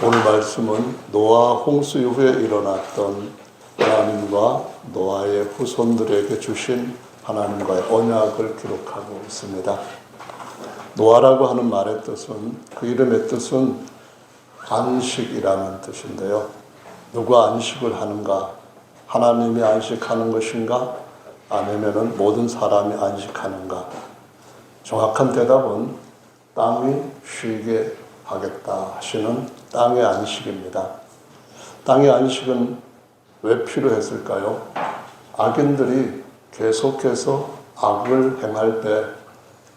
오늘 말씀은 노아 홍수 이후에 일어났던 하나님과 노아의 후손들에게 주신 하나님과의 언약을 기록하고 있습니다. 노아라고 하는 말의 뜻은, 그 이름의 뜻은 안식이라는 뜻인데요. 누가 안식을 하는가? 하나님이 안식하는 것인가? 아니면 모든 사람이 안식하는가? 정확한 대답은 땅이 쉬게 하겠다 하시는 땅의 안식입니다. 땅의 안식은 왜 필요했을까요? 악인들이 계속해서 악을 행할 때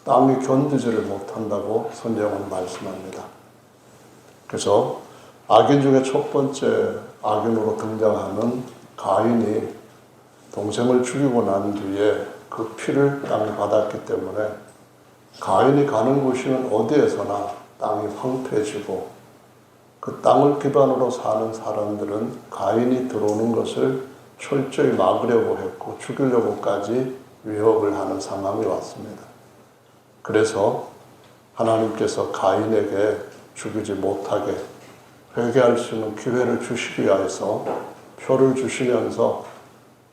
땅이 견디지를 못한다고 성경은 말씀합니다. 그래서 악인 중에 첫 번째 악인으로 등장하는 가인이 동생을 죽이고 난 뒤에 그 피를 땅이 받았기 때문에 가인이 가는 곳이면 어디에서나 땅이 황폐해지고 그 땅을 기반으로 사는 사람들은 가인이 들어오는 것을 철저히 막으려고 했고 죽이려고까지 위협을 하는 상황이 왔습니다. 그래서 하나님께서 가인에게 죽이지 못하게 회개할 수 있는 기회를 주시기 위해서 표를 주시면서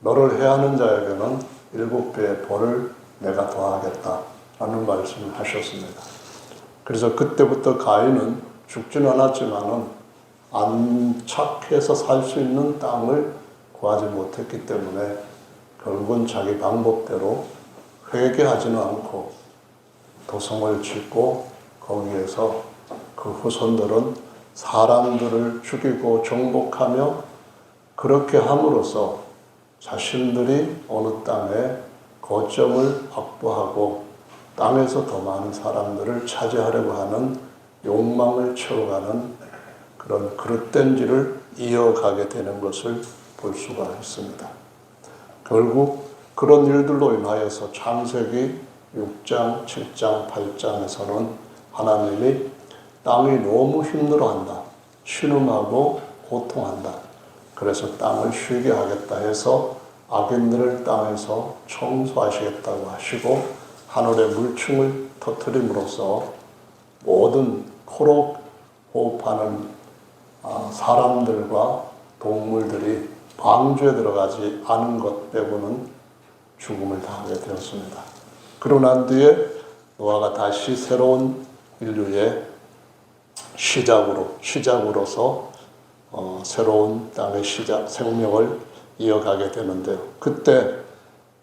너를 해하는 자에게는 7배의 벌을 내가 더하겠다라는 말씀을 하셨습니다. 그래서 그때부터 가인은 죽지는 않았지만은 안착해서 살 수 있는 땅을 구하지 못했기 때문에 결국은 자기 방법대로 회개하지는 않고 도성을 짓고 거기에서 그 후손들은 사람들을 죽이고 정복하며 그렇게 함으로써 자신들이 어느 땅에 거점을 확보하고 땅에서 더 많은 사람들을 차지하려고 하는 욕망을 채워가는 그런 그릇된지를 이어가게 되는 것을 볼 수가 있습니다. 결국 그런 일들로 인하여서 창세기 6장, 7장, 8장에서는 하나님이 땅이 너무 힘들어한다, 신음하고 고통한다. 그래서 땅을 쉬게 하겠다 해서 악인들을 땅에서 청소하시겠다고 하시고 하늘의 물충을 터뜨림으로써 모든 코로 호흡하는 사람들과 동물들이 방주에 들어가지 않은 것 빼고는 죽음을 당하게 되었습니다. 그러고 난 뒤에 노아가 다시 새로운 인류의 시작으로서 새로운 땅의 시작, 생명을 이어가게 되는데요. 그때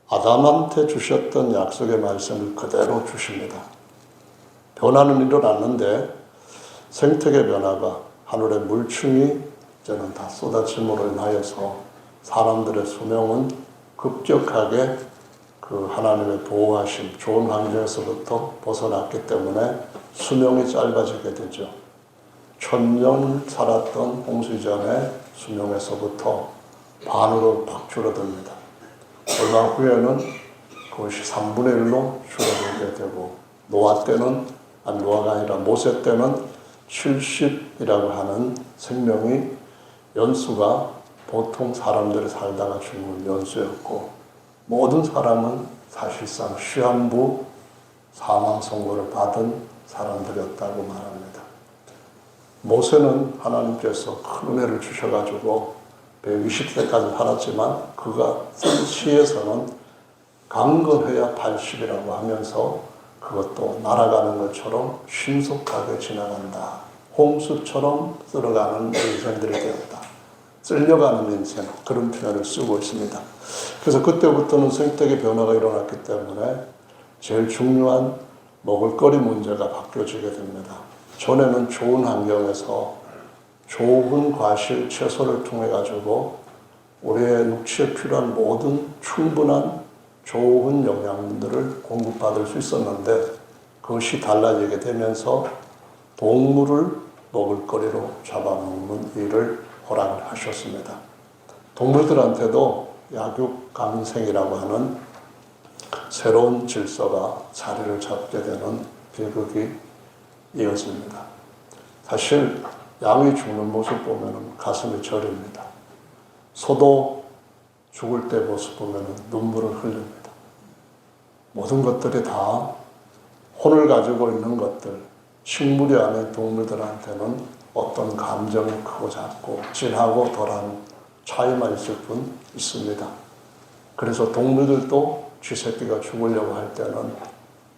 아담한테 주셨던 약속의 말씀을 그대로 주십니다. 변화는 일어났는데 생태계 변화가 하늘의 물충이 이제는 다 쏟아짐으로 인하여서 사람들의 수명은 급격하게 그 하나님의 보호하심, 좋은 환경에서부터 벗어났기 때문에 수명이 짧아지게 되죠. 1000년 살았던 홍수 이전의 수명에서부터 반으로 팍 줄어듭니다. 얼마 후에는 그것이 3분의 1로 줄어들게 되고 노아가 아니라 모세 때는 70이라고 하는 생명이 연수가 보통 사람들이 살다가 죽는 연수였고 모든 사람은 사실상 시한부 사망 선고를 받은 사람들이었다고 말합니다. 모세는 하나님께서 큰 은혜를 주셔가지고 120세까지 살았지만 그가 쓴 시에서는 강건해야 80이라고 하면서 그것도 날아가는 것처럼 신속하게 지나간다. 홍수처럼 쓸어가는 인생들이 되었다. 쓸려가는 인생, 그런 표현을 쓰고 있습니다. 그래서 그때부터는 생태계 변화가 일어났기 때문에 제일 중요한 먹을거리 문제가 바뀌어지게 됩니다. 전에는 좋은 환경에서 좋은 과실, 채소를 통해 가지고 우리의 육체에 필요한 모든 충분한 좋은 영양분들을 공급받을 수 있었는데 그것이 달라지게 되면서 동물을 먹을거리로 잡아먹는 일을 허락하셨습니다. 동물들한테도 약육강생이라고 하는 새로운 질서가 자리를 잡게 되는 비극이 이어집니다. 사실 양이 죽는 모습 보면 가슴이 저립니다. 소도 죽을 때 모습 보면 눈물을 흘립니다. 모든 것들이 다 혼을 가지고 있는 것들, 식물이 아닌 동물들한테는 어떤 감정이 크고 작고 진하고 덜한 차이만 있을 뿐 있습니다. 그래서 동물들도 쥐새끼가 죽으려고 할 때는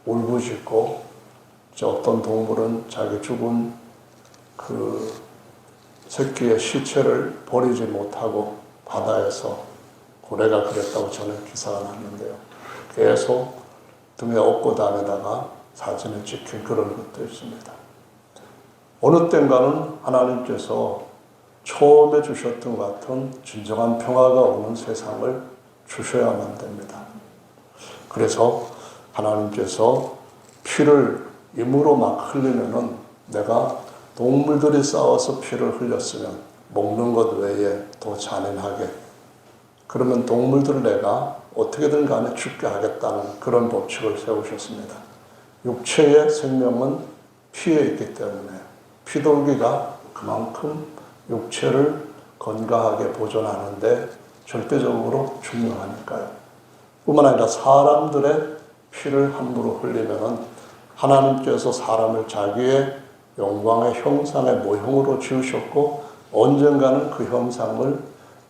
울부짖고, 어떤 동물은 자기 죽은 그 새끼의 시체를 버리지 못하고 바다에서, 고래가 그랬다고 전에 기사가 났는데요. 계속 등에 업고 다니다가 사진에 찍힌 그런 것도 있습니다. 어느 땐가는 하나님께서 처음에 주셨던 것 같은 진정한 평화가 오는 세상을 주셔야만 됩니다. 그래서 하나님께서 피를 임으로 막 흘리면은, 내가 동물들이 싸워서 피를 흘렸으면 먹는 것 외에 더 잔인하게, 그러면 동물들을 내가 어떻게든 간에 죽게 하겠다는 그런 법칙을 세우셨습니다. 육체의 생명은 피에 있기 때문에 피돌기가 그만큼 육체를 건강하게 보존하는데 절대적으로 중요하니까요. 뿐만 아니라 사람들의 피를 함부로 흘리면 하나님께서 사람을 자기의 영광의 형상의 모형으로 지으셨고, 언젠가는 그 형상을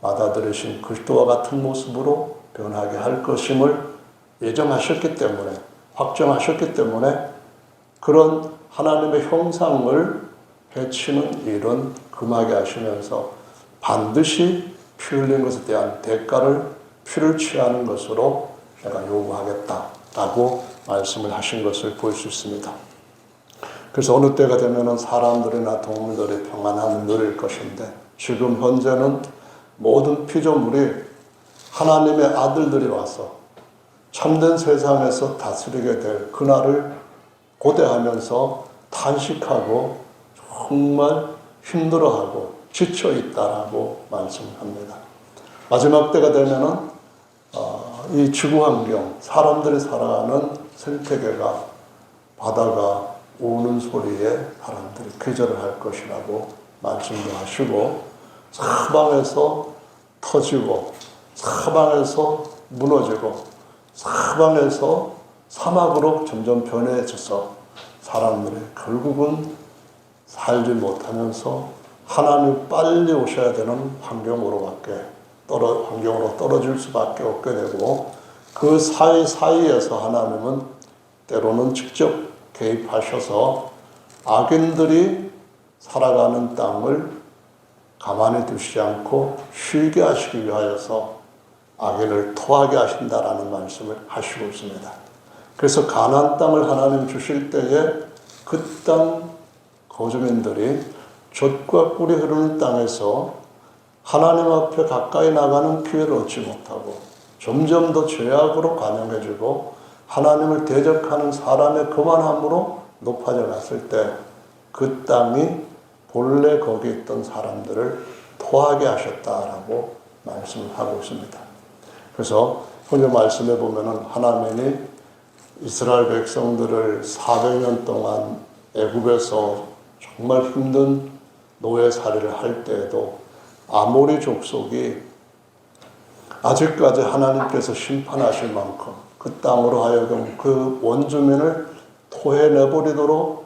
받아들이신 그리스도와 같은 모습으로 변하게 할 것임을 예정하셨기 때문에, 확정하셨기 때문에, 그런 하나님의 형상을 해치는 일은 금하게 하시면서 반드시 피 흘린 것에 대한 대가를 피를 취하는 것으로 내가 요구하겠다라고 말씀을 하신 것을 볼 수 있습니다. 그래서 어느 때가 되면은 사람들이나 동물들이 평안함을 누릴 것인데, 지금 현재는 모든 피조물이 하나님의 아들들이 와서 참된 세상에서 다스리게 될 그날을 고대하면서 탄식하고 정말 힘들어하고 지쳐있다라고 말씀합니다. 마지막 때가 되면은 이 지구 환경, 사람들이 살아가는 생태계가, 바다가 우는 소리에 사람들이 기절을 할 것이라고 말씀도 하시고, 사방에서 터지고, 사방에서 무너지고, 사방에서 사막으로 점점 변해져서 사람들이 결국은 살지 못하면서 하나님 빨리 오셔야 되는 환경으로 떨어질 수밖에 없게 되고, 그 사이사이에서 하나님은 때로는 직접 개입하셔서 악인들이 살아가는 땅을 가만히 두시지 않고 쉬게 하시기 위하여서 악인을 토하게 하신다라는 말씀을 하시고 있습니다. 그래서 가나안 땅을 하나님 주실 때에 그 땅 거주민들이 젖과 꿀이 흐르는 땅에서 하나님 앞에 가까이 나가는 기회를 얻지 못하고 점점 더 죄악으로 관영해지고 하나님을 대적하는 사람의 거만함으로 높아져 갔을 때, 그 땅이 본래 거기 있던 사람들을 토하게 하셨다라고 말씀을 하고 있습니다. 그래서 오늘 말씀에 보면은 하나님이 이스라엘 백성들을 400년 동안 애굽에서 정말 힘든 노예살이를 할 때에도 아모리 족속이 아직까지 하나님께서 심판하실 만큼 그 땅으로 하여금 그 원주민을 토해내버리도록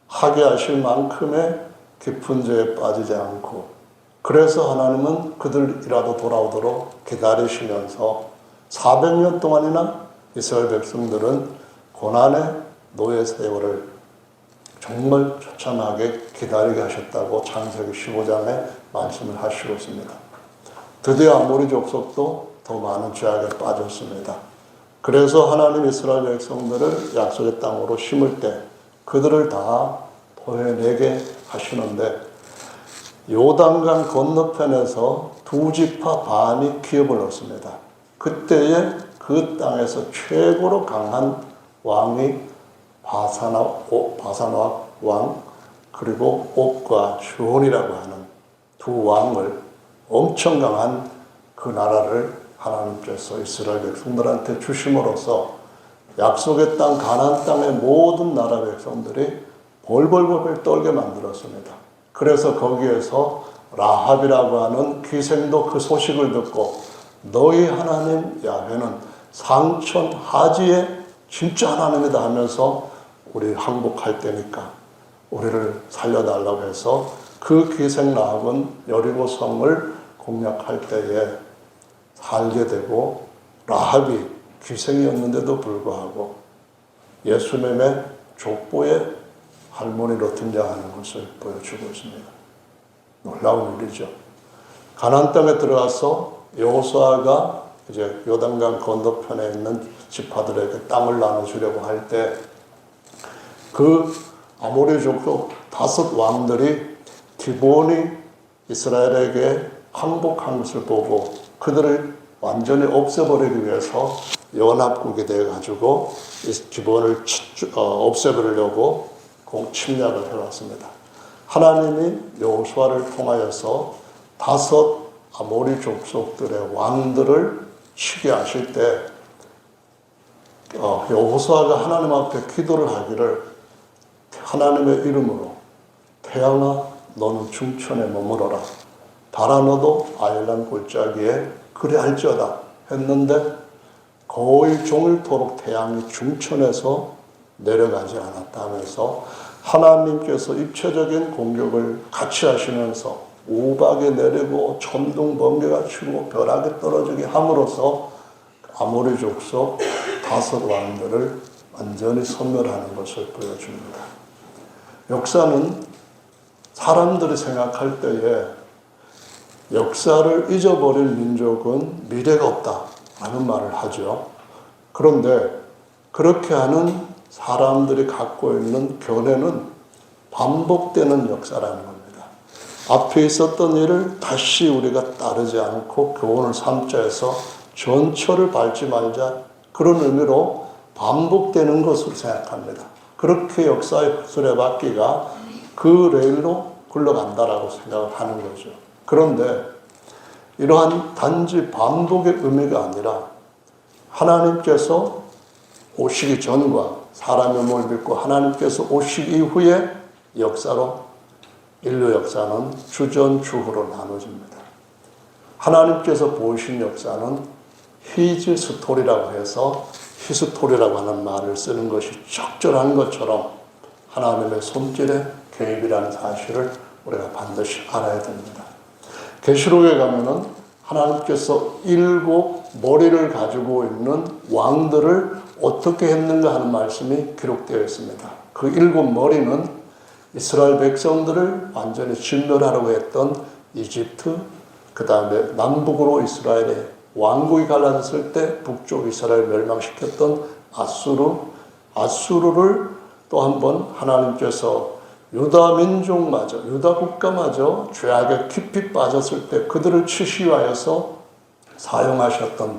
하게 하실 만큼의 깊은 죄에 빠지지 않고, 그래서 하나님은 그들이라도 돌아오도록 기다리시면서 400년 동안이나 이스라엘 백성들은 고난의 노예 세월을 정말 처참하게 기다리게 하셨다고 창세기 15장에 말씀을 하시고 있습니다. 드디어 아모리 족속도 더 많은 죄악에 빠졌습니다. 그래서 하나님 이스라엘 백성들을 약속의 땅으로 심을 때 그들을 다 토해내게 하시는데, 요단강 건너편에서 2지파 반이 기업을 얻습니다. 그때에 그 땅에서 최고로 강한 왕이 바사나 왕, 그리고 옥과 시온이라고 하는 두 왕을, 엄청 강한 그 나라를 하나님께서 이스라엘 백성들한테 주심으로써 약속의 땅 가나안 땅의 모든 나라 백성들이 벌벌벌 떨게 만들었습니다. 그래서 거기에서 라합이라고 하는 기생도 그 소식을 듣고, 너희 하나님 야훼는 상천 하지의 진짜 하나님이다 하면서 우리 항복할 때니까 우리를 살려달라고 해서 그 기생나합은 여리고성을 공략할 때에 살게 되고, 라합이 기생이었는데도 불구하고 예수님의 족보의 할머니로 등장하는 것을 보여주고 있습니다. 놀라운 일이죠. 가나안 땅에 들어가서 여호수아가 이제 요단강 건너편에 있는 지파들에게 땅을 나눠주려고 할 때 그 아모리 족속 5 왕들이 기브온이 이스라엘에게 항복한 것을 보고 그들을 완전히 없애버리기 위해서 연합국이 되어가지고 기브온을 없애버리려고 침략을 해왔습니다. 하나님이 여호수아를 통하여서 5 아모리 족속들의 왕들을 치게 하실 때 여호수아가 하나님 앞에 기도를 하기를, 하나님의 이름으로 태양아 너는 중천에 머무러라, 달아 너도 아일란 골짜기에 그리할지어다 했는데 거의 종일토록 태양이 중천에서 내려가지 않았다 하면서 하나님께서 입체적인 공격을 같이 하시면서 우박이 내리고 천둥 번개가 치고 벼락이 떨어지게 함으로써 아모리 족속 5 왕들을 완전히 소멸하는 것을 보여줍니다. 역사는 사람들이 생각할 때에 역사를 잊어버릴 민족은 미래가 없다라는 말을 하죠. 그런데 그렇게 하는 사람들이 갖고 있는 견해는 반복되는 역사라는 겁니다. 앞에 있었던 일을 다시 우리가 따르지 않고 교훈을 삼자 해서 전철을 밟지 말자, 그런 의미로 반복되는 것으로 생각합니다. 그렇게 역사의 수레바퀴가 그 레일로 굴러간다라고 생각을 하는 거죠. 그런데 이러한 단지 반복의 의미가 아니라 하나님께서 오시기 전과 사람의 몸을 믿고 하나님께서 오시기 이후의 역사로 인류 역사는 주전 주후로 나눠집니다. 하나님께서 보이신 역사는 히즈 스토리라고 해서 히스토리라고 하는 말을 쓰는 것이 적절한 것처럼 하나님의 손길의 개입이라는 사실을 우리가 반드시 알아야 됩니다. 계시록에 가면은 하나님께서 7 머리를 가지고 있는 왕들을 어떻게 했는가 하는 말씀이 기록되어 있습니다. 그 7 머리는 이스라엘 백성들을 완전히 진멸하려고 했던 이집트, 그 다음에 남북으로 이스라엘의 왕국이 갈라졌을 때 북쪽 이스라엘 멸망시켰던 아수르를 또 한 번 하나님께서 유다 민족마저, 유다 국가마저 죄악에 깊이 빠졌을 때 그들을 치시하여서 사용하셨던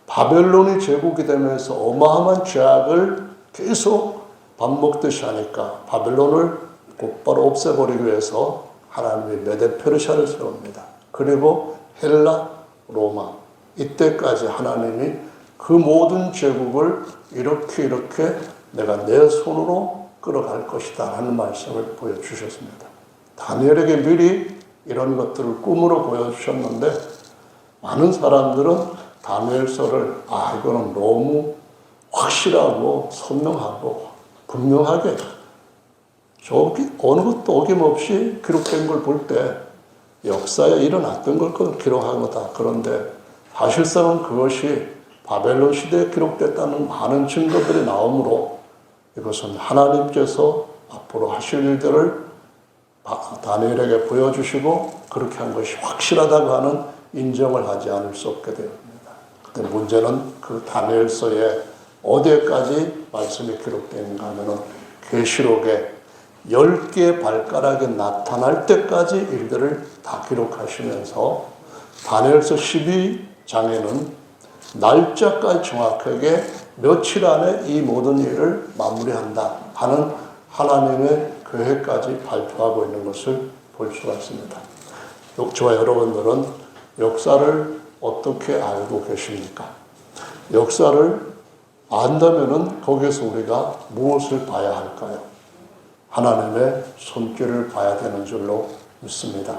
바벨론이 제국이 되면서 어마어마한 죄악을 계속 반복듯이 하니까 바벨론을 곧바로 없애버리기 위해서 하나님이 메데페르샤를 세웁니다. 그리고 헬라, 로마, 이때까지 하나님이 그 모든 제국을 이렇게 내가 내 손으로 끌어갈 것이다 하는 말씀을 보여주셨습니다. 다니엘에게 미리 이런 것들을 꿈으로 보여주셨는데 많은 사람들은 다니엘서를 이거는 너무 확실하고 선명하고 분명하게 저기 어느 것도 어김없이 기록된 걸 볼 때 역사에 일어났던 걸 기록한 거다. 그런데 사실상은 그것이 바벨론 시대에 기록됐다는 많은 증거들이 나오므로 이것은 하나님께서 앞으로 하실 일들을 다니엘에게 보여주시고 그렇게 한 것이 확실하다고 하는 인정을 하지 않을 수 없게 됩니다. 근데 문제는 그 다니엘서에 어디에까지 말씀이 기록되는가 하면은 계시록에 10개의 발가락이 나타날 때까지 일들을 다 기록하시면서 다니엘서 12장에는 날짜까지 정확하게 며칠 안에 이 모든 일을 마무리한다 하는 하나님의 계획까지 발표하고 있는 것을 볼 수가 있습니다. 저와 여러분들은 역사를 어떻게 알고 계십니까? 역사를 안다면은 거기에서 우리가 무엇을 봐야 할까요? 하나님의 손길을 봐야 되는 줄로 믿습니다.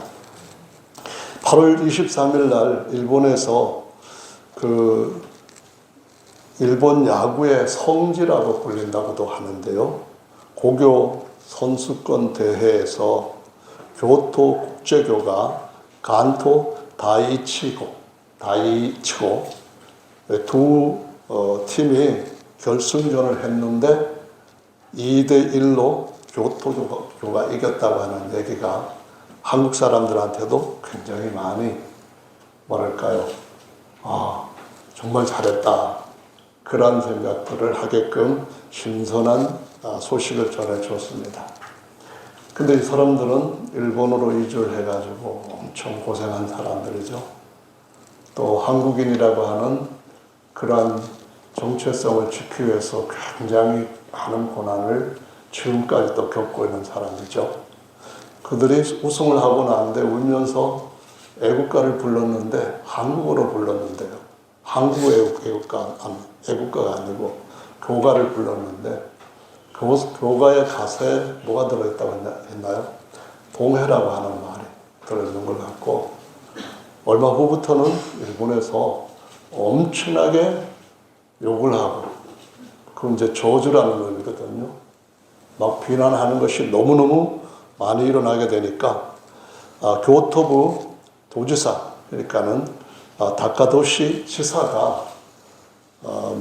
8월 23일 날 일본에서 그 일본 야구의 성지라고 불린다고도 하는데요. 고교 선수권 대회에서 교토 국제교가 간토 다이치고 두 팀이 결승전을 했는데 2대1로 교토교가 이겼다고 하는 얘기가 한국 사람들한테도 굉장히 많이 뭐랄까요? 정말 잘했다. 그런 생각들을 하게끔 신선한 소식을 전해주었습니다. 근데 이 사람들은 일본으로 이주를 해가지고 엄청 고생한 사람들이죠. 또 한국인이라고 하는 그러한 정체성을 지키기 위해서 굉장히 많은 고난을 지금까지도 겪고 있는 사람이죠. 그들이 우승을 하고 나는데 울면서 애국가를 불렀는데 한국어로 불렀는데요. 한국 애국가가 아니고 교가를 불렀는데 그 교가의 가사에 뭐가 들어있다고 했나요? 동해라고 하는 말이 들어있는 걸 갖고 얼마 후부터는 일본에서 엄청나게 욕을 하고 그건 이제 저주라는 의미거든요. 막 비난하는 것이 너무너무 많이 일어나게 되니까 교토부 도지사 그러니까는 다카도시 지사가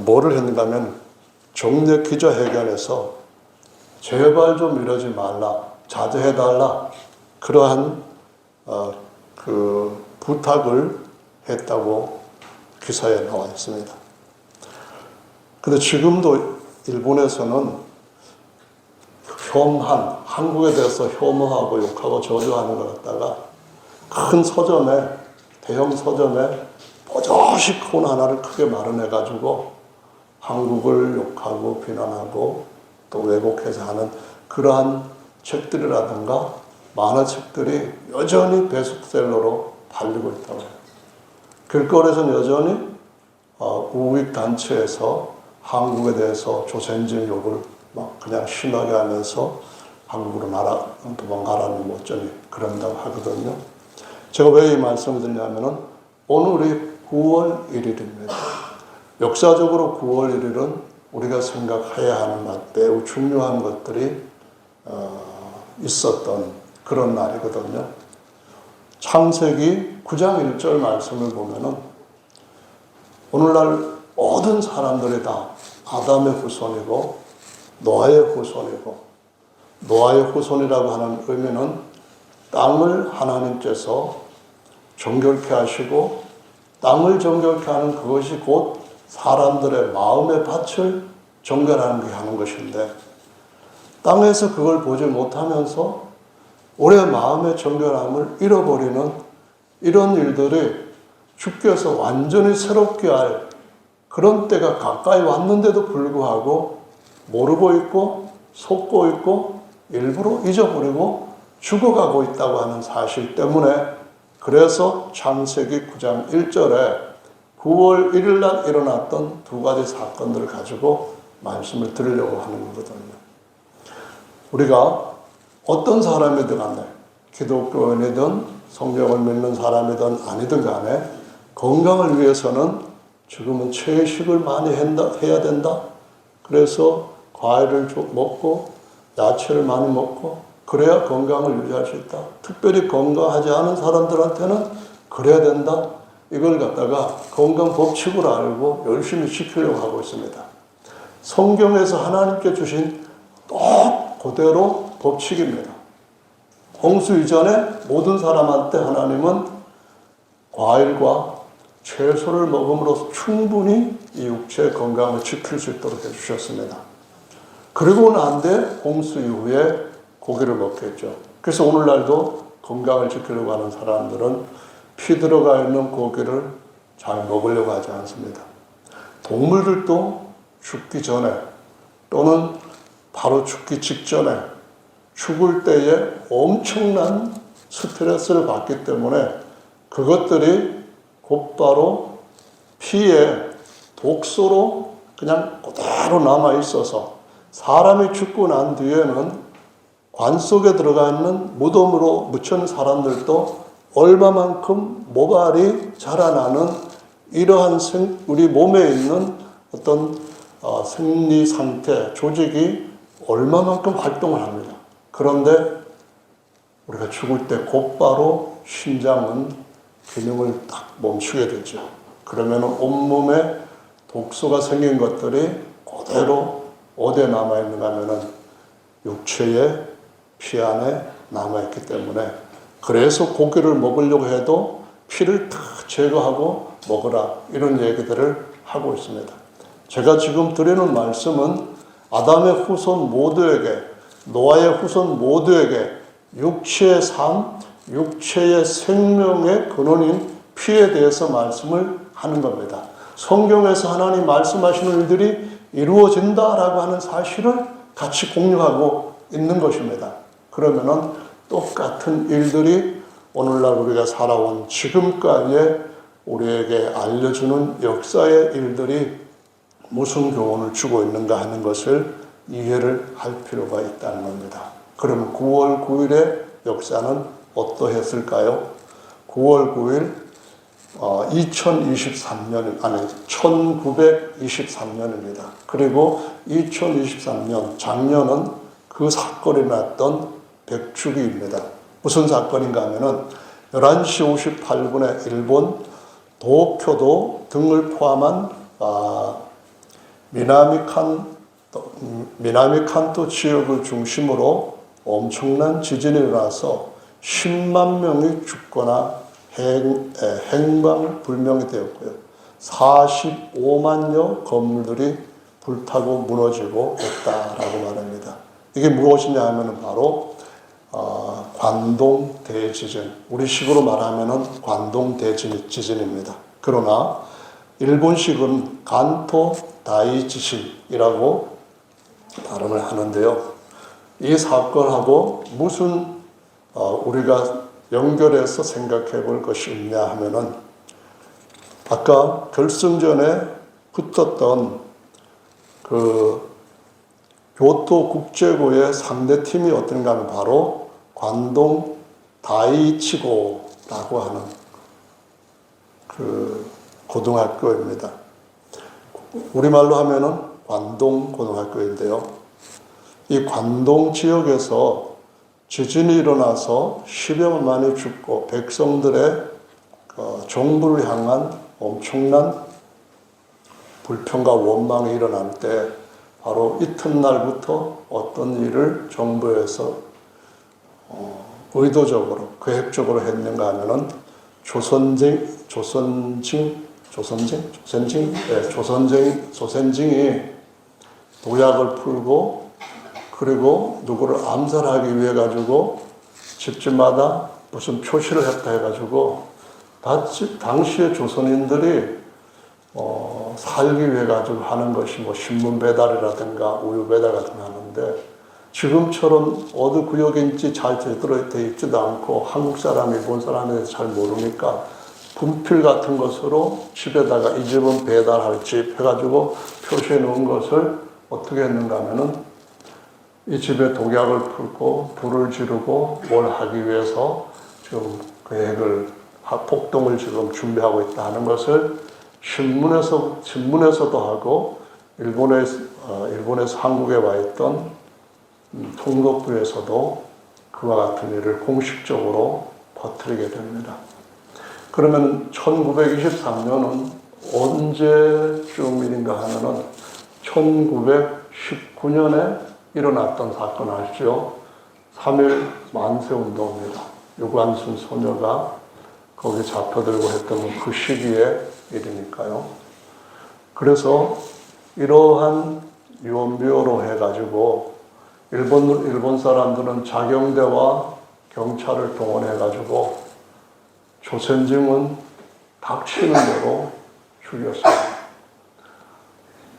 뭐를 했는가 하면 정례 기자회견에서 제발 좀 이러지 말라 자제해달라 그러한 그 부탁을 했다고 기사에 나와 있습니다. 근데 지금도 일본에서는 한국에 대해서 혐오하고 욕하고 저주하는 것 갖다가 큰 서점에, 대형 서점에 뽀조시 콘 하나를 크게 마련해가지고 한국을 욕하고 비난하고 또 왜곡해서 하는 그러한 책들이라든가 만화책들이 여전히 베스트셀러로 팔리고 있다고 해요. 길거리에서는 여전히 우익단체에서 한국에 대해서 조선진 욕을 막 그냥 심하게 하면서 한국으로 도망가라는 뭐 어쩌니 그런다고 하거든요. 제가 왜 이 말씀을 드리냐면은 오늘이 9월 1일입니다. 역사적으로 9월 1일은 우리가 생각해야 하는 매우 중요한 것들이 있었던 그런 날이거든요. 창세기 9장 1절 말씀을 보면은 오늘날 모든 사람들이 다 아담의 후손이고 노아의 후손이고 노아의 후손이라고 하는 의미는 땅을 하나님께서 정결케 하시고 땅을 정결케 하는 그것이 곧 사람들의 마음의 밭을 정결하는 게 하는 것인데 땅에서 그걸 보지 못하면서 우리의 마음의 정결함을 잃어버리는 이런 일들이 주께서 완전히 새롭게 할 그런 때가 가까이 왔는데도 불구하고 모르고 있고 속고 있고 일부러 잊어버리고 죽어가고 있다고 하는 사실 때문에 그래서 창세기 9장 1절에 9월 1일 날 일어났던 두 가지 사건들을 가지고 말씀을 드리려고 하는 거거든요. 우리가 어떤 사람이든 간에 기독교인이든 성경을 믿는 사람이든 아니든 간에 건강을 위해서는 지금은 채식을 많이 해야 된다. 그래서 과일을 먹고 야채를 많이 먹고 그래야 건강을 유지할 수 있다. 특별히 건강하지 않은 사람들한테는 그래야 된다. 이걸 갖다가 건강 법칙으로 알고 열심히 지키려고 하고 있습니다. 성경에서 하나님께 주신 똑 그대로 법칙입니다. 홍수 이전에 모든 사람한테 하나님은 과일과 채소를 먹음으로써 충분히 이 육체의 건강을 지킬 수 있도록 해주셨습니다. 그리고 난 뒤에 홍수 이후에 고기를 먹겠죠. 그래서 오늘날도 건강을 지키려고 하는 사람들은 피 들어가 있는 고기를 잘 먹으려고 하지 않습니다. 동물들도 죽기 전에 또는 바로 죽기 직전에 죽을 때에 엄청난 스트레스를 받기 때문에 그것들이 곧바로 피에 독소로 그냥 그대로 남아 있어서 사람이 죽고 난 뒤에는 관 속에 들어가 있는 무덤으로 묻힌 사람들도 얼마만큼 모발이 자라나는 이러한 우리 몸에 있는 어떤 생리 상태, 조직이 얼마만큼 활동을 합니다. 그런데 우리가 죽을 때 곧바로 심장은 기능을 딱 멈추게 되죠. 그러면 온몸에 독소가 생긴 것들이 그대로 어디에 남아있는가 하면은 육체의 피 안에 남아있기 때문에, 그래서 고기를 먹으려고 해도 피를 다 제거하고 먹으라, 이런 얘기들을 하고 있습니다. 제가 지금 드리는 말씀은 아담의 후손 모두에게, 노아의 후손 모두에게 육체의 삶, 육체의 생명의 근원인 피에 대해서 말씀을 하는 겁니다. 성경에서 하나님 말씀하시는 일들이 이루어진다라고 하는 사실을 같이 공유하고 있는 것입니다. 그러면은 똑같은 일들이 오늘날 우리가 살아온 지금까지의 우리에게 알려주는 역사의 일들이 무슨 교훈을 주고 있는가 하는 것을 이해를 할 필요가 있다는 겁니다. 그럼 9월 9일의 역사는 어떠했을까요? 9월 9일 2023년, 아니 1923년입니다. 그리고 2023년, 작년은 그 사건이 났던 백주기입니다. 무슨 사건인가 하면은 11시 58분에 일본 도쿄도 등을 포함한 미나미 칸토 지역을 중심으로 엄청난 지진이 일어나서 10만 명이 죽거나 행방불명이 되었고요. 45만여 건물들이 불타고 무너지고 했다라고 말합니다. 이게 무엇이냐 하면 바로 관동 대지진, 우리식으로 말하면 관동 대지진입니다. 그러나 일본식은 간토 다이지진이라고 발음을 하는데요. 이 사건하고 무슨 우리가 연결해서 생각해 볼 것이 있냐 하면은, 아까 결승전에 붙었던 그 교토국제고의 상대팀이 어떤가 하면 바로 관동 다이치고라고 하는 그 고등학교입니다. 우리말로 하면은 관동 고등학교인데요. 이 관동 지역에서 지진이 일어나서 10여만이 죽고 백성들의 정부를 향한 엄청난 불평과 원망이 일어날 때, 바로 이튿날부터 어떤 일을 정부에서 의도적으로 계획적으로 했는가 하면은 조선쟁이 도약을 풀고, 그리고 누구를 암살하기 위해 가지고 집집마다 무슨 표시를 했다 해가지고 당시의 조선인들이 살기 위해 가지고 하는 것이 뭐 신문 배달이라든가 우유 배달 같은 거 하는데, 지금처럼 어느 구역인지 잘 제대로 되어 있지도 않고 한국 사람, 일본 사람에 대해서 잘 모르니까 분필 같은 것으로 집에다가 이 집은 배달할 집 해가지고 표시해 놓은 것을 어떻게 했는가 하면은, 이 집에 독약을 풀고 불을 지르고 뭘 하기 위해서 지금 계획을, 폭동을 지금 준비하고 있다 하는 것을 신문에서도 하고, 일본에서 한국에 와 있던 통독부에서도 그와 같은 일을 공식적으로 퍼뜨리게 됩니다. 그러면 1923년은 언제쯤인가 하면은 1919년에 일어났던 사건 아시죠? 3.1 만세운동입니다. 유관순 소녀가 거기 잡혀들고 했던 그 시기의 일이니까요. 그래서 이러한 유언비어로 해가지고 일본 사람들은 자경대와 경찰을 동원해가지고 조선징은 닥치는 대로 죽였어요.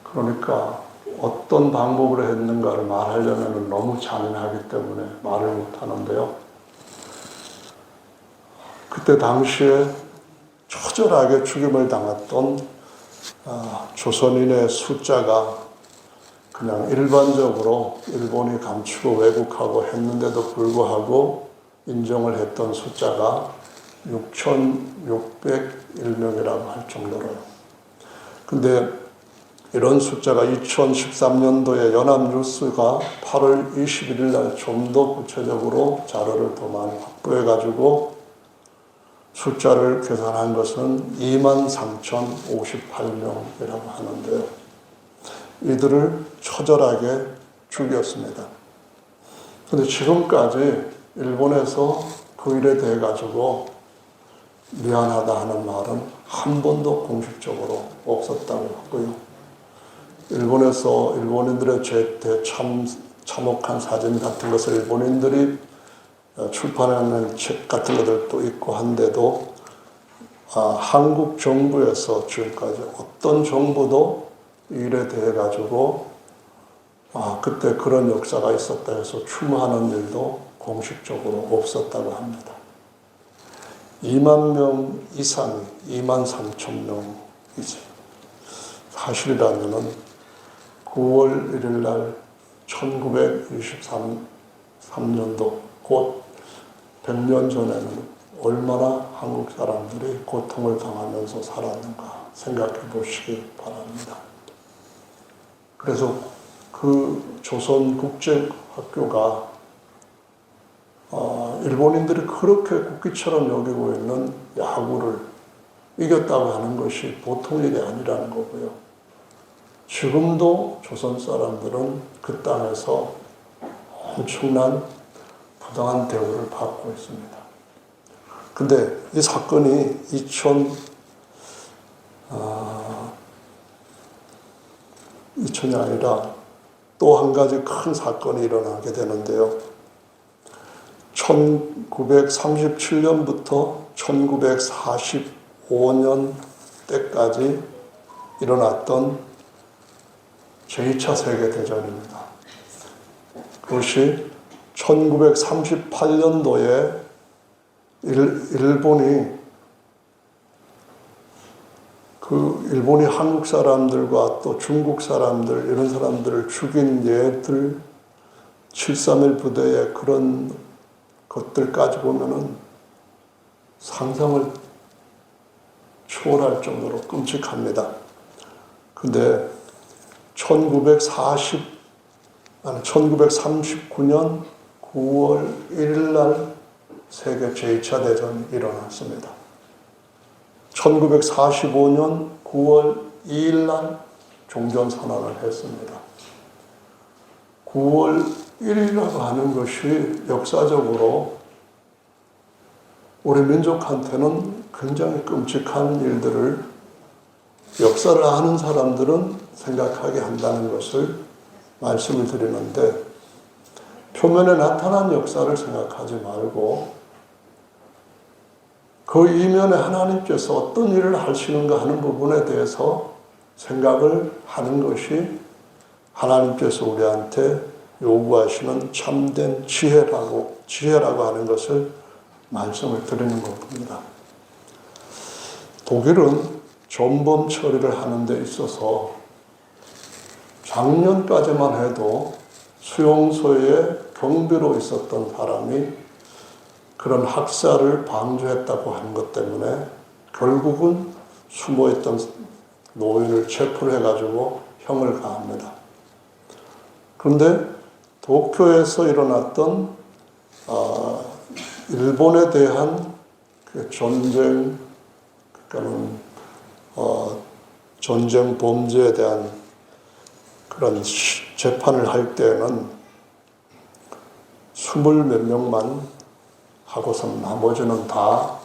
그러니까 어떤 방법으로 했는가를 말하려면 너무 잔인하기 때문에 말을 못하는데요. 그때 당시에 처절하게 죽임을 당했던 조선인의 숫자가 그냥 일반적으로 일본이 감추고 왜곡하고 했는데도 불구하고 인정을 했던 숫자가 6,601명이라고 할 정도로요. 근데 이런 숫자가 2013년도에 연합뉴스가 8월 21일 날 좀 더 구체적으로 자료를 더 많이 확보해가지고 숫자를 계산한 것은 23,058명이라고 하는데요. 이들을 처절하게 죽였습니다. 그런데 지금까지 일본에서 그 일에 대해 가지고 미안하다 하는 말은 한 번도 공식적으로 없었다고 하고요. 일본에서 일본인들의 죄때 참혹한 사진 같은 것을 일본인들이 출판하는 책 같은 것들도 있고 한데도 한국 정부에서 지금까지 어떤 정부도 이 일에 대해 가지고 그때 그런 역사가 있었다 해서 추모하는 일도 공식적으로 없었다고 합니다. 2만 명 이상이 2만 3천 명이지. 사실이라면은 9월 1일 날 1923년도 곧 100년 전에는 얼마나 한국 사람들이 고통을 당하면서 살았는가 생각해 보시기 바랍니다. 그래서 그 조선국제학교가 일본인들이 그렇게 국기처럼 여기고 있는 야구를 이겼다고 하는 것이 보통 일이 아니라는 거고요. 지금도 조선 사람들은 그 땅에서 엄청난 부당한 대우를 받고 있습니다. 근데 이 사건이 2000이 아니라 또 한 가지 큰 사건이 일어나게 되는데요. 1937년부터 1945년 때까지 일어났던 제2차 세계대전입니다. 그것이 1938년도에 일본이 한국 사람들과 또 중국 사람들, 이런 사람들을 죽인 예들, 731 부대의 그런 것들까지 보면은 상상을 초월할 정도로 끔찍합니다. 근데 1939년 9월 1일 날 세계 제2차 대전이 일어났습니다. 1945년 9월 2일 날 종전선언을 했습니다. 9월 1일이라고 하는 것이 역사적으로 우리 민족한테는 굉장히 끔찍한 일들을 역사를 아는 사람들은 생각하게 한다는 것을 말씀을 드리는데, 표면에 나타난 역사를 생각하지 말고 그 이면에 하나님께서 어떤 일을 하시는가 하는 부분에 대해서 생각을 하는 것이 하나님께서 우리한테 요구하시는 참된 지혜라고 하는 것을 말씀을 드리는 겁니다. 독일은 전범 처리를 하는 데 있어서 작년까지만 해도 수용소에 경비로 있었던 사람이 그런 학살을 방조했다고 하는 것 때문에 결국은 숨어있던 노인을 체포를 해가지고 형을 가합니다. 그런데 도쿄에서 일어났던 일본에 대한 그 전쟁, 그러니까는 전쟁 범죄에 대한 그런 재판을 할 때에는 20몇 명만 하고서 나머지는 다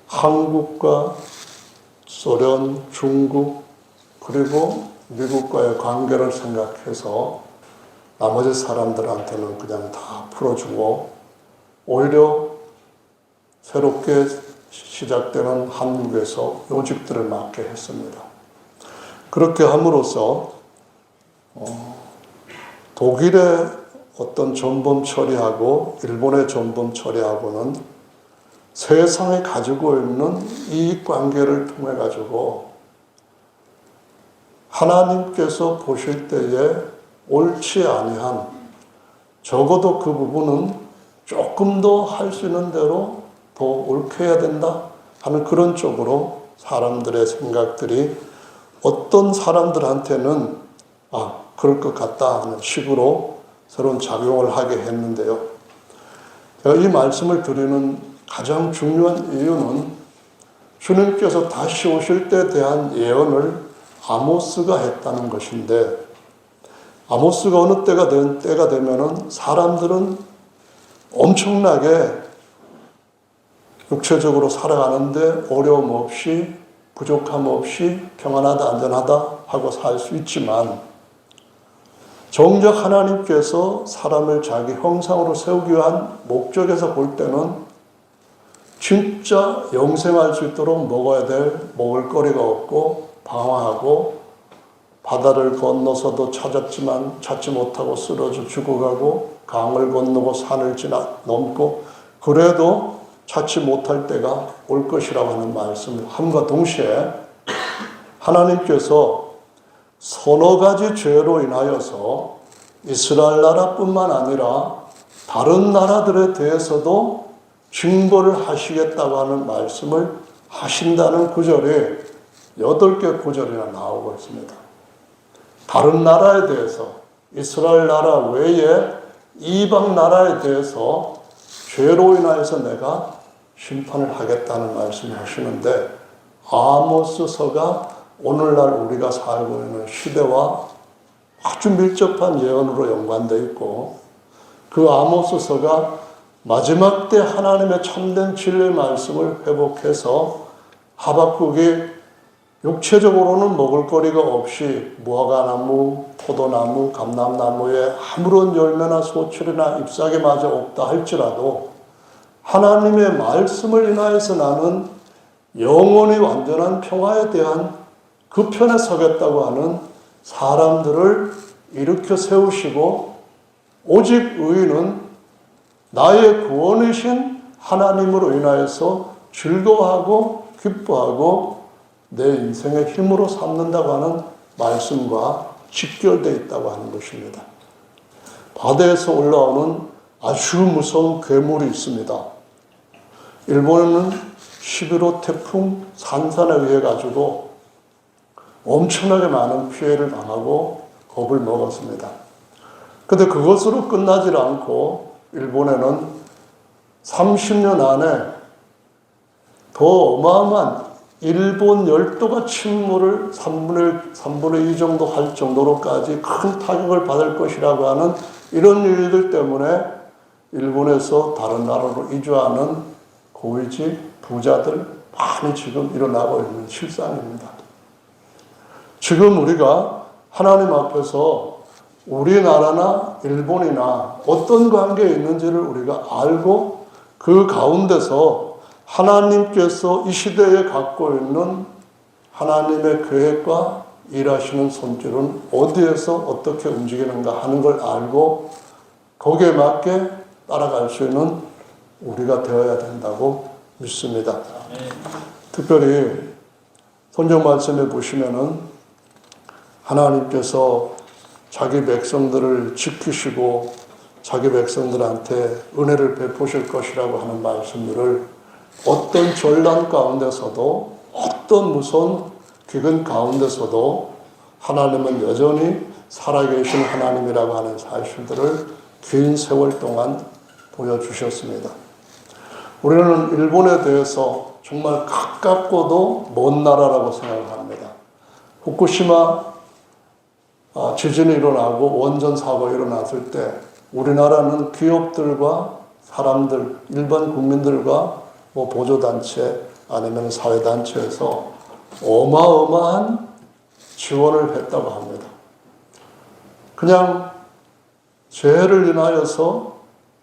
한국과 소련, 중국, 그리고 미국과의 관계를 생각해서 나머지 사람들한테는 그냥 다 풀어주고 오히려 새롭게 시작되는 한국에서 요직들을 맡게 했습니다. 그렇게 함으로써 독일의 어떤 전범 처리하고 일본의 전범 처리하고는 세상에 가지고 있는 이익관계를 통해 가지고 하나님께서 보실 때에 옳지 아니한, 적어도 그 부분은 조금 더 할 수 있는 대로 더 옳게 해야 된다 하는 그런 쪽으로 사람들의 생각들이 어떤 사람들한테는 그럴 것 같다 하는 식으로 새로운 작용을 하게 했는데요. 제가 이 말씀을 드리는 가장 중요한 이유는 주님께서 다시 오실 때에 대한 예언을 아모스가 했다는 것인데, 아모스가 어느 때가 되면은 사람들은 엄청나게 육체적으로 살아가는데 어려움 없이, 부족함 없이 평안하다, 안전하다 하고 살 수 있지만, 정작 하나님께서 사람을 자기 형상으로 세우기 위한 목적에서 볼 때는 진짜 영생할 수 있도록 먹어야 될 먹을 거리가 없고 방황하고, 바다를 건너서도 찾았지만 찾지 못하고 쓰러져 죽어가고, 강을 건너고 산을 넘고 그래도 찾지 못할 때가 올 것이라고 하는 말씀함과 동시에, 하나님께서 서너 가지 죄로 인하여서 이스라엘 나라뿐만 아니라 다른 나라들에 대해서도 징벌을 하시겠다고 하는 말씀을 하신다는 구절이 8개 구절이나 나오고 있습니다. 다른 나라에 대해서, 이스라엘 나라 외에 이방 나라에 대해서 죄로 인하여서 내가 심판을 하겠다는 말씀을 하시는데, 아모스서가 오늘날 우리가 살고 있는 시대와 아주 밀접한 예언으로 연관되어 있고, 그 아모스서가 마지막 때 하나님의 참된 진리의 말씀을 회복해서 하박국이 육체적으로는 먹을 거리가 없이 무화과나무, 포도나무, 감람나무에 아무런 열매나 소출이나 잎사귀마저 없다 할지라도 하나님의 말씀을 인하여서 나는 영원히 완전한 평화에 대한 그 편에 서겠다고 하는 사람들을 일으켜 세우시고, 오직 의인은 나의 구원이신 하나님으로 인하여서 즐거워하고 기뻐하고 내 인생의 힘으로 삼는다고 하는 말씀과 직결되어 있다고 하는 것입니다. 바다에서 올라오는 아주 무서운 괴물이 있습니다. 일본에는 11호 태풍 산산에 의해 가지고 엄청나게 많은 피해를 당하고 겁을 먹었습니다. 그런데 그것으로 끝나지 않고 일본에는 30년 안에 더 어마어마한 일본 열도가 침몰을 3분의 2 정도 할 정도로까지 큰 타격을 받을 것이라고 하는 이런 일들 때문에 일본에서 다른 나라로 이주하는 고위직 부자들 많이 지금 일어나고 있는 실상입니다. 지금 우리가 하나님 앞에서 우리나라나 일본이나 어떤 관계에 있는지를 우리가 알고, 그 가운데서 하나님께서 이 시대에 갖고 있는 하나님의 계획과 일하시는 손길은 어디에서 어떻게 움직이는가 하는 걸 알고 거기에 맞게 따라갈 수 있는 우리가 되어야 된다고 믿습니다. 특별히 성경 말씀에 보시면은 하나님께서 자기 백성들을 지키시고 자기 백성들한테 은혜를 베푸실 것이라고 하는 말씀들을 어떤 전란 가운데서도, 어떤 무서운 기근 가운데서도 하나님은 여전히 살아계신 하나님이라고 하는 사실들을 긴 세월 동안 보여주셨습니다. 우리는 일본에 대해서 정말 가깝고도 먼 나라라고 생각합니다. 후쿠시마 지진이 일어나고 원전 사고가 일어났을 때 우리나라는 기업들과 사람들, 일반 국민들과 보조단체 아니면 사회단체에서 어마어마한 지원을 했다고 합니다. 그냥 죄를 인하여서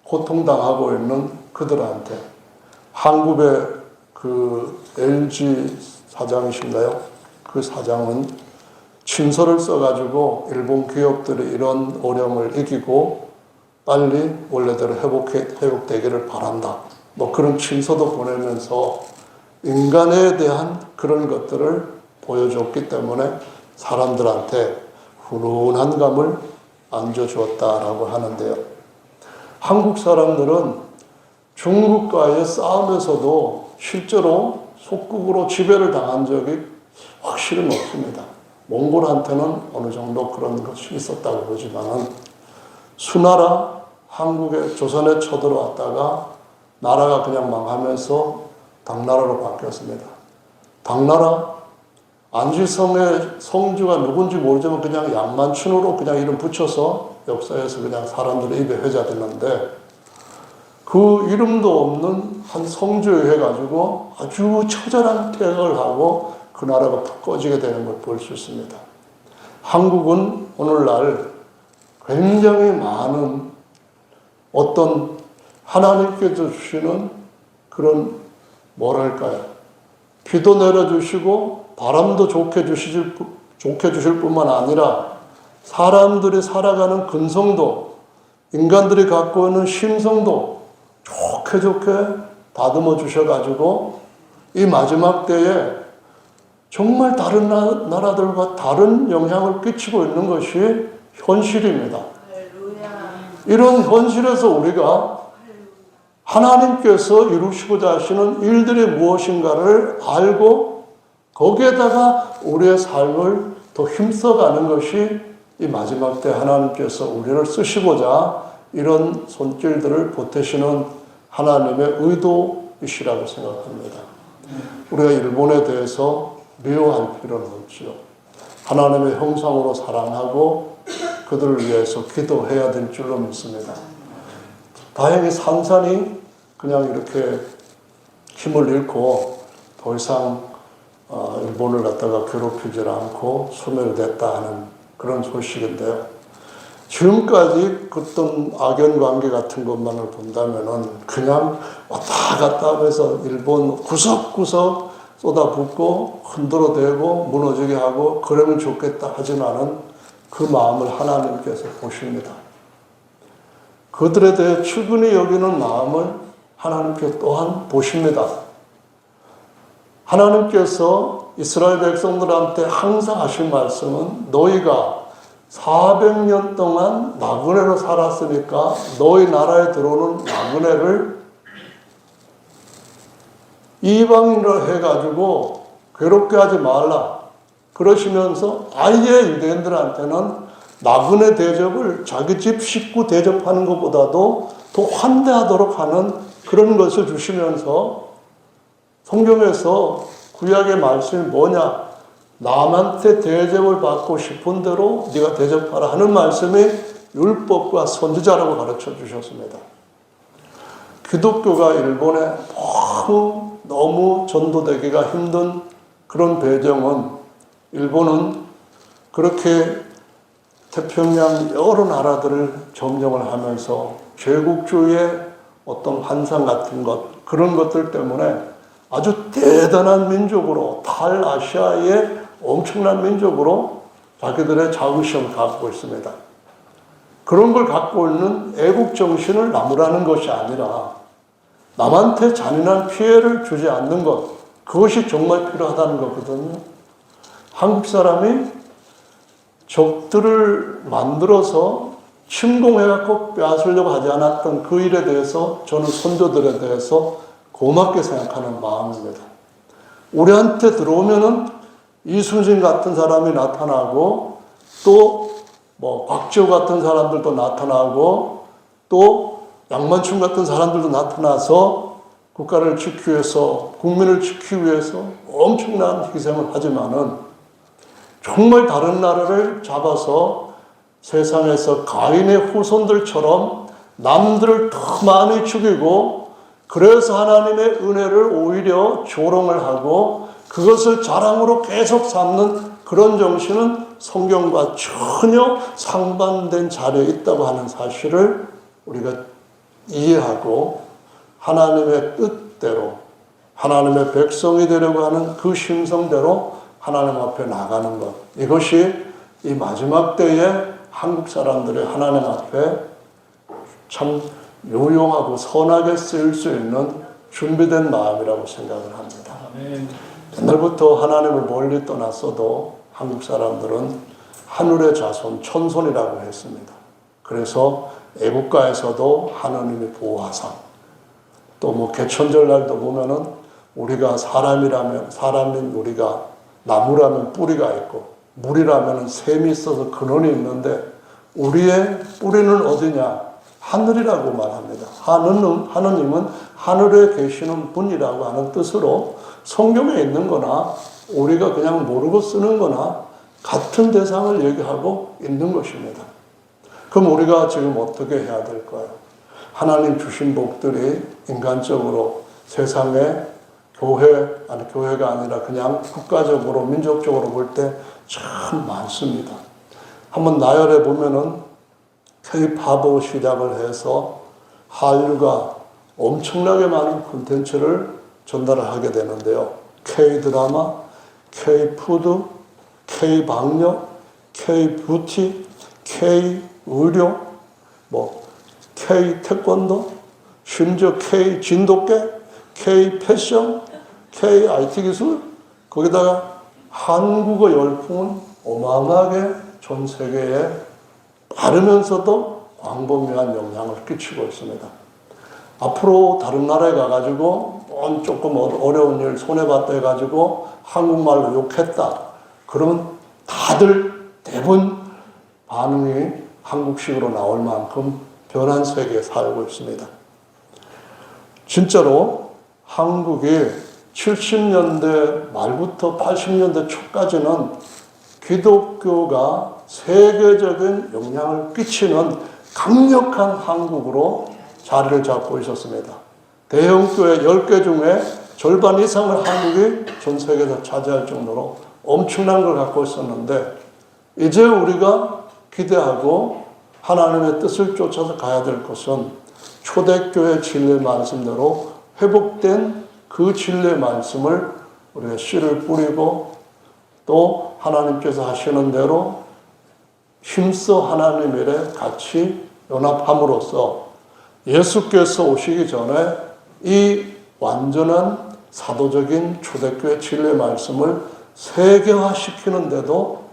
고통당하고 있는 그들한테, 한국의 그 LG 사장이신가요? 그 사장은 친서를 써가지고 일본 기업들이 이런 어려움을 이기고 빨리 원래대로 회복되기를 바란다, 그런 친서도 보내면서 인간에 대한 그런 것들을 보여줬기 때문에 사람들한테 훈훈한 감을 안겨주었다라고 하는데요. 한국 사람들은 중국과의 싸움에서도 실제로 속국으로 지배를 당한 적이 확실히 없습니다. 몽골한테는 어느 정도 그런 것이 있었다고 보지만은 수나라 한국에 조선에 쳐들어왔다가 나라가 그냥 망하면서 당나라로 바뀌었습니다. 당나라 안지성의 성주가 누군지 모르지만 그냥 양만춘으로 그냥 이름 붙여서 역사에서 그냥 사람들의 입에 회자됐는데 그 이름도 없는 한 성주에 해가지고 아주 처절한 퇴각을 하고 그 나라가 푹 꺼지게 되는 걸 볼 수 있습니다. 한국은 오늘날 굉장히 많은 어떤 하나님께서 주시는 그런 뭐랄까요? 비도 내려주시고 바람도 좋게 주실 뿐만 아니라 사람들이 살아가는 근성도 인간들이 갖고 있는 심성도 좋게 다듬어 주셔가지고 이 마지막 때에 정말 다른 나라들과 다른 영향을 끼치고 있는 것이 현실입니다. 이런 현실에서 우리가 하나님께서 이루시고자 하시는 일들이 무엇인가를 알고 거기에다가 우리의 삶을 더 힘써가는 것이 이 마지막 때 하나님께서 우리를 쓰시고자 이런 손길들을 보태시는 하나님의 의도이시라고 생각합니다. 우리가 일본에 대해서 미워할 필요는 없죠. 하나님의 형상으로 사랑하고 그들을 위해서 기도해야 될 줄로 믿습니다. 다행히 산산이 그냥 이렇게 힘을 잃고 더 이상 일본을 갖다가 괴롭히지 않고 소멸됐다 하는 그런 소식인데요. 지금까지 어떤 악연 관계 같은 것만을 본다면은 그냥 왔다 갔다 하면서 일본 구석구석 쏟아붓고 흔들어대고 무너지게 하고 그러면 좋겠다 하지만은 그 마음을 하나님께서 보십니다. 그들에 대해 측은히 여기는 마음을 하나님께서 또한 보십니다. 하나님께서 이스라엘 백성들한테 항상 하신 말씀은 너희가 400년 동안 나그네로 살았으니까 너희 나라에 들어오는 나그네를 이방인으로 해가지고 괴롭게 하지 말라. 그러시면서 아예 유대인들한테는 나그네 대접을 자기 집 식구 대접하는 것보다도 더 환대하도록 하는 그런 것을 주시면서 성경에서 구약의 말씀이 뭐냐? 남한테 대접을 받고 싶은 대로 네가 대접하라 하는 말씀이 율법과 선지자라고 가르쳐 주셨습니다. 기독교가 일본에 너무 전도되기가 힘든 그런 배경은 일본은 그렇게 태평양 여러 나라들을 점령을 하면서 제국주의의 어떤 환상 같은 것 그런 것들 때문에 아주 대단한 민족으로 탈아시아의 엄청난 민족으로 자기들의 자부심을 갖고 있습니다. 그런 걸 갖고 있는 애국 정신을 나무라는 것이 아니라 남한테 잔인한 피해를 주지 않는 것 그것이 정말 필요하다는 거거든요. 한국 사람이 적들을 만들어서 침공해갖고 빼앗으려고 하지 않았던 그 일에 대해서 저는 선조들에 대해서 고맙게 생각하는 마음입니다. 우리한테 들어오면은 이순신 같은 사람이 나타나고 또 뭐 박지호 같은 사람들도 나타나고 또 양만춘 같은 사람들도 나타나서 국가를 지키기 위해서 국민을 지키기 위해서 엄청난 희생을 하지만은 정말 다른 나라를 잡아서 세상에서 가인의 후손들처럼 남들을 더 많이 죽이고 그래서 하나님의 은혜를 오히려 조롱을 하고 그것을 자랑으로 계속 삼는 그런 정신은 성경과 전혀 상반된 자리에 있다고 하는 사실을 우리가 이해하고 하나님의 뜻대로 하나님의 백성이 되려고 하는 그 심성대로 하나님 앞에 나가는 것 이것이 이 마지막 때에 한국 사람들이 하나님 앞에 참 유용하고 선하게 쓰일 수 있는 준비된 마음이라고 생각을 합니다. 옛날부터 하나님을 멀리 떠났어도 한국 사람들은 하늘의 자손, 천손이라고 했습니다. 그래서 애국가에서도 하나님의 보호하사 또 뭐 개천절날도 보면은 우리가 사람인 우리가 나무라면 뿌리가 있고 물이라면 샘이 있어서 근원이 있는데 우리의 뿌리는 어디냐? 하늘이라고 말합니다. 하느님은 하늘에 계시는 분이라고 하는 뜻으로 성경에 있는 거나 우리가 그냥 모르고 쓰는 거나 같은 대상을 얘기하고 있는 것입니다. 그럼 우리가 지금 어떻게 해야 될까요? 하나님 주신 복들이 인간적으로 세상에 교회가 아니라 그냥 국가적으로, 민족적으로 볼 때 참 많습니다. 한번 나열해 보면은 K-팝으로 시작을 해서 한류가 엄청나게 많은 콘텐츠를 전달을 하게 되는데요. K-드라마, K-푸드, K-방역, K-뷰티, K-의료, K-태권도, 심지어 K-진돗개, K-패션, K-IT 기술, 거기다가 한국어 열풍은 어마어마하게 전 세계에 빠르면서도 광범위한 영향을 끼치고 있습니다. 앞으로 다른 나라에 가가지고 조금 어려운 일 손해봤다 해가지고 한국말로 욕했다. 그러면 다들 대부분 반응이 한국식으로 나올 만큼 변한 세계에 살고 있습니다. 진짜로 한국이 70년대 말부터 80년대 초까지는 기독교가 세계적인 영향을 끼치는 강력한 한국으로 자리를 잡고 있었습니다. 대형교회 10개 중에 절반 이상을 한국이 전 세계에서 차지할 정도로 엄청난 걸 갖고 있었는데 이제 우리가 기대하고 하나님의 뜻을 쫓아서 가야 될 것은 초대교회 진리 말씀대로 회복된 그 진리의 말씀을 우리가 씨를 뿌리고 또 하나님께서 하시는 대로 힘써 하나님 일에 같이 연합함으로써 예수께서 오시기 전에 이 완전한 사도적인 초대교회 진리의 말씀을 세계화시키는데도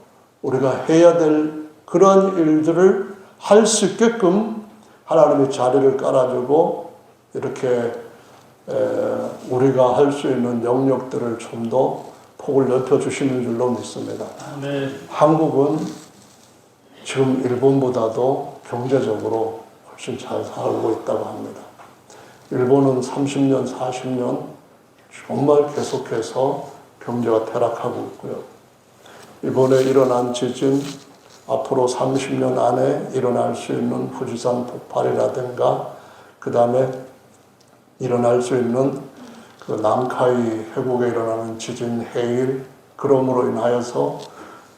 우리가 해야 될 그런 일들을 할 수 있게끔 하나님이 자리를 깔아주고 이렇게 우리가 할 수 있는 영역들을 좀 더 폭을 넓혀주시는 줄로 믿습니다. 네. 한국은 지금 일본보다도 경제적으로 훨씬 잘 살고 있다고 합니다. 일본은 30년, 40년 정말 계속해서 경제가 퇴락하고 있고요. 이번에 일어난 지진, 앞으로 30년 안에 일어날 수 있는 후지산 폭발이라든가 그 다음에 일어날 수 있는 그 남카이 해국에 일어나는 지진, 해일, 그럼으로 인하여서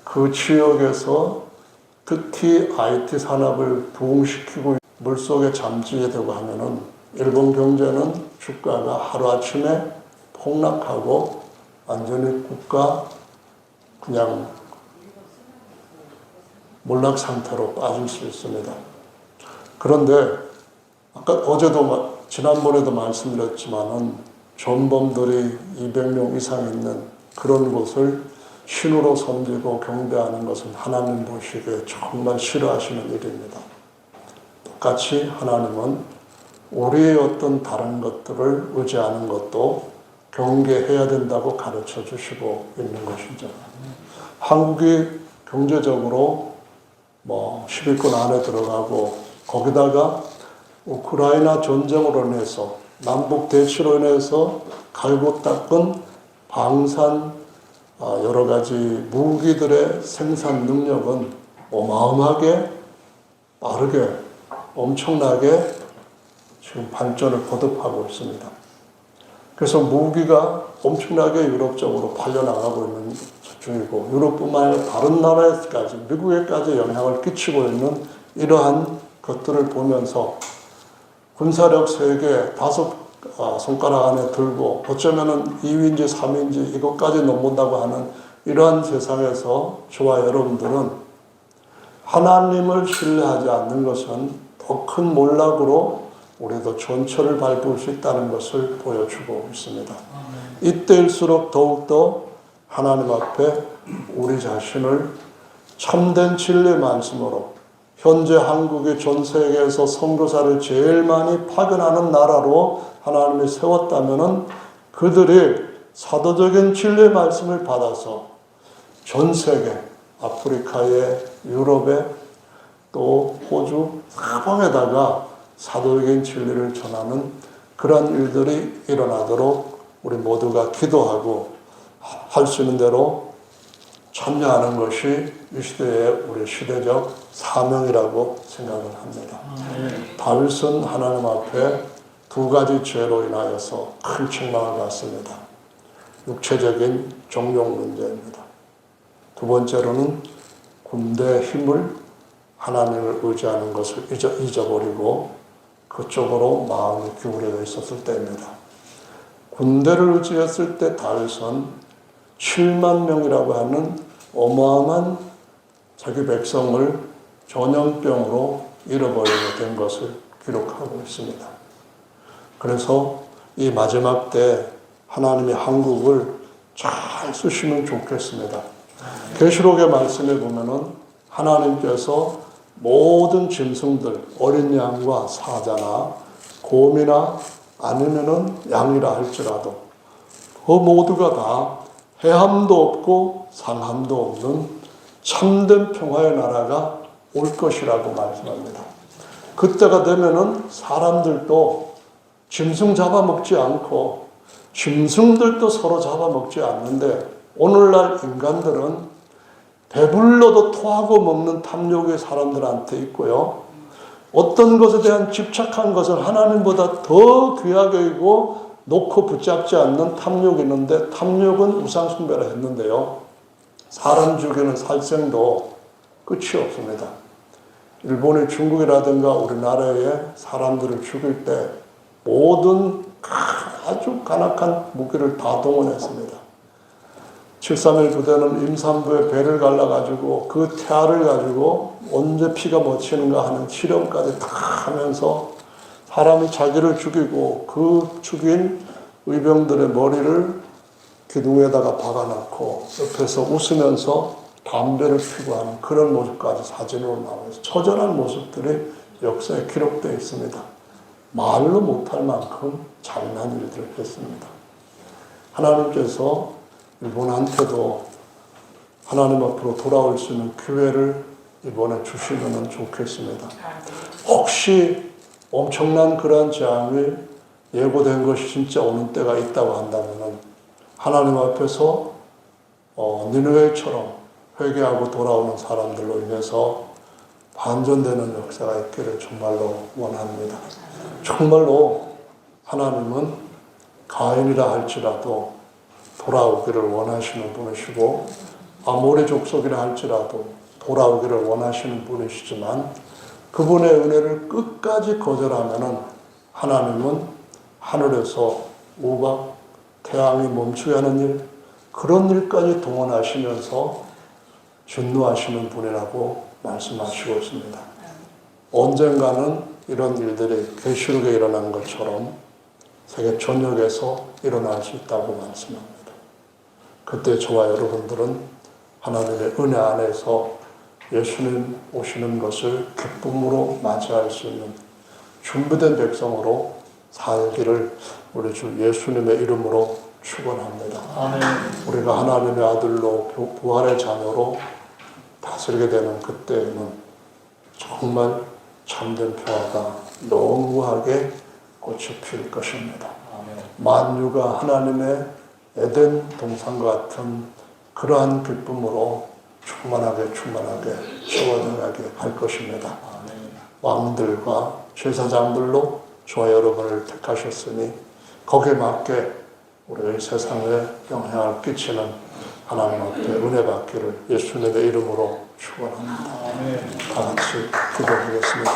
그 지역에서 특히 IT 산업을 부흥시키고 물속에 잠기게 되고 하면은 일본 경제는 주가가 하루아침에 폭락하고 완전히 국가 그냥 몰락 상태로 빠질 수 있습니다. 그런데 아까 지난번에도 말씀드렸지만은 전범들이 200명 이상 있는 그런 곳을 신으로 섬기고 경배하는 것은 하나님 보시기에 정말 싫어하시는 일입니다. 똑같이 하나님은 우리의 어떤 다른 것들을 의지하는 것도 경계해야 된다고 가르쳐 주시고 있는 것이죠. 한국이 경제적으로 10위권 안에 들어가고 거기다가 우크라이나 전쟁으로 인해서 남북 대치로 인해서 갈고 닦은 방산 여러 가지 무기들의 생산 능력은 어마어마하게 빠르게 엄청나게 지금 발전을 거듭하고 있습니다. 그래서 무기가 엄청나게 유럽 쪽으로 팔려나가고 있는 중이고 유럽뿐만 아니라 다른 나라에까지 미국에까지 영향을 끼치고 있는 이러한 것들을 보면서 군사력 세계 5손가락 안에 들고 어쩌면은 2위인지 3위인지 이것까지 넘본다고 하는 이러한 세상에서 저와 여러분들은 하나님을 신뢰하지 않는 것은 더 큰 몰락으로 우리도 전철을 밟을 수 있다는 것을 보여주고 있습니다. 이때일수록 더욱더 하나님 앞에 우리 자신을 참된 진리의 말씀으로 현재 한국이 전 세계에서 선교사를 제일 많이 파견하는 나라로 하나님이 세웠다면은 그들이 사도적인 진리의 말씀을 받아서 전 세계 아프리카에, 유럽에, 또 호주 사방에다가 사도적인 진리를 전하는 그러한 일들이 일어나도록 우리 모두가 기도하고 할 수 있는 대로 참여하는 것이 이 시대의 우리 시대적 사명이라고 생각을 합니다. 다윗은 하나님 앞에 두 가지 죄로 인하여서 큰 책망을 받습니다. 육체적인 정욕 문제입니다. 두 번째로는 군대의 힘을 하나님을 의지하는 것을 잊어버리고 그쪽으로 마음이 기울여 있었을 때입니다. 군대를 의지했을 때 다윗은 7만 명이라고 하는 어마어마한 자기 백성을 전염병으로 잃어버리게 된 것을 기록하고 있습니다. 그래서 이 마지막 때 하나님이 한국을 잘 쓰시면 좋겠습니다. 계시록의 말씀에 보면은 하나님께서 모든 짐승들, 어린 양과 사자나 곰이나 아니면은 양이라 할지라도 그 모두가 다 해함도 없고 상함도 없는 참된 평화의 나라가 올 것이라고 말씀합니다. 그때가 되면은 사람들도 짐승 잡아먹지 않고 짐승들도 서로 잡아먹지 않는데 오늘날 인간들은 배불러도 토하고 먹는 탐욕이 사람들한테 있고요. 어떤 것에 대한 집착한 것을 하나님보다 더 귀하게 여기고 놓고 붙잡지 않는 탐욕이 있는데 탐욕은 우상숭배라 했는데요. 사람 죽이는 살생도 끝이 없습니다. 일본이 중국이라든가 우리나라의 사람들을 죽일 때 모든 아주 간악한 무기를 다 동원했습니다. 731 부대는 임산부의 배를 갈라가지고 그 태아를 가지고 언제 피가 멎히는가 하는 실험까지 다 하면서 사람이 자기를 죽이고 그 죽인 의병들의 머리를 기둥에다가 박아놓고 옆에서 웃으면서 담배를 피고 하는 그런 모습까지 사진으로 나오면서 처절한 모습들이 역사에 기록되어 있습니다. 말로 못할 만큼 잔인한 일들을 했습니다. 하나님께서 일본한테도 하나님 앞으로 돌아올 수 있는 기회를 이번에 주시면 좋겠습니다. 혹시 엄청난 그러한 재앙이 예고된 것이 진짜 오는 때가 있다고 한다면 하나님 앞에서 니느웨처럼 회개하고 돌아오는 사람들로 인해서 반전되는 역사가 있기를 정말로 원합니다. 정말로 하나님은 가인이라 할지라도 돌아오기를 원하시는 분이시고 아모리 족속이라 할지라도 돌아오기를 원하시는 분이시지만 그분의 은혜를 끝까지 거절하면은 하나님은 하늘에서 우박, 태양이 멈추게 하는 일, 그런 일까지 동원하시면서 진노하시는 분이라고 말씀하시고 있습니다. 언젠가는 이런 일들이 계시록에 일어난 것처럼 세계 전역에서 일어날 수 있다고 말씀합니다. 그때 저와 여러분들은 하나님의 은혜 안에서 예수님 오시는 것을 기쁨으로 맞이할 수 있는 준비된 백성으로 살기를 우리 주 예수님의 이름으로 축원합니다. 아멘. 우리가 하나님의 아들로 부활의 자녀로 다스리게 되는 그때에는 정말 참된 평화가 영구하게 꽃이 필 것입니다. 아멘. 만유가 하나님의 에덴 동산과 같은 그러한 기쁨으로 충만하게 채워나가게 할 것입니다. 아멘. 왕들과 제사장들로 저와 여러분을 택하셨으니 거기에 맞게 우리 세상에 영향을 끼치는 하나님 앞에 은혜 받기를 예수님의 이름으로 축원합니다. 다 같이 기도하겠습니다.